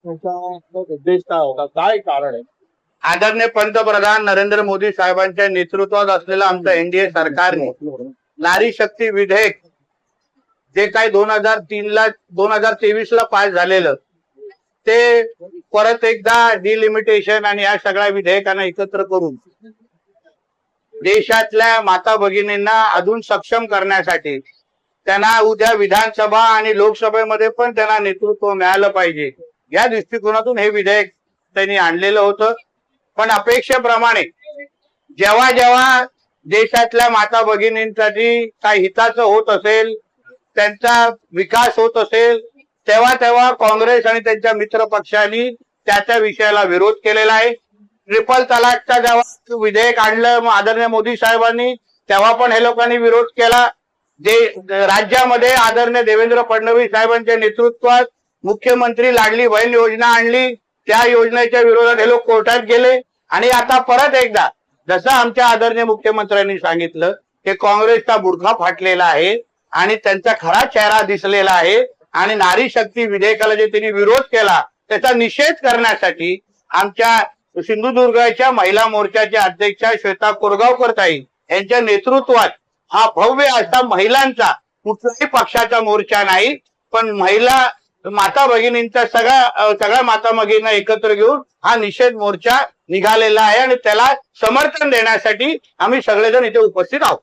उद्देश काय होता, काय कारण आहे? आदरणीय पंतप्रधान नरेंद्र मोदी साहेबांच्या नेतृत्वात असलेलं आमचं एनडीए सरकारने नारी शक्ती विधेयक जे काही 2023 ला पास झालेलं ते परत एकदा डिलिमिटेशन आणि या सगळ्या विधेयकांना एकत्र करून देशातल्या माता भगिनींना अजून सक्षम करण्यासाठी त्यांना उद्या विधानसभा आणि लोकसभेमध्ये पण त्यांना नेतृत्व मिळालं पाहिजे या दृष्टिकोनातून हे विधेयक त्यांनी आणलेलं होतं। पण अपेक्षेप्रमाणे जेव्हा जेव्हा देशातल्या माता भगिनींसाठी काही हिताचं होत असेल, त्यांचा विकास होत असेल, तेव्हा तेव्हा काँग्रेस आणि त्यांच्या मित्र पक्षांनी त्या विषयाला विरोध केलेला आहे। ट्रिपल तलाकचा जेव्हा विधेयक आणलं आदरणीय मोदी साहेबांनी तेव्हा पण हे लोकांनी विरोध केला। जे राज्यामध्ये आदरणीय देवेंद्र फडणवीस साहेबांच्या नेतृत्वात मुख्यमंत्री लाडली बहीण योजना आणली, त्या योजनेच्या विरोधात हे लोक कोर्टात गेले आणि आता परत एकदा जसं आमच्या आदरणीय मुख्यमंत्र्यांनी सांगितलं की काँग्रेसचा बुरखा फाटलेला आहे आणि त्यांचा खरा चेहरा दिसलेला आहे आणि नारी शक्ती विधेयकाला जे त्यांनी विरोध केला त्याचा निषेध करण्यासाठी आमच्या सिंधुदुर्गच्या महिला मोर्चाच्या अध्यक्षा श्वेता कोरगावकर ताई यांच्या नेतृत्वात हा भव्य असा महिलांचा कुठल्याही पक्षाचा मोर्चा नाही पण महिला माता भगिनींचा सगळ्या माता भगिनींना एकत्र घेऊन हा निषेध मोर्चा निघालेला आहे आणि त्याला समर्थन देण्यासाठी आम्ही सगळेजण इथे उपस्थित आहोत।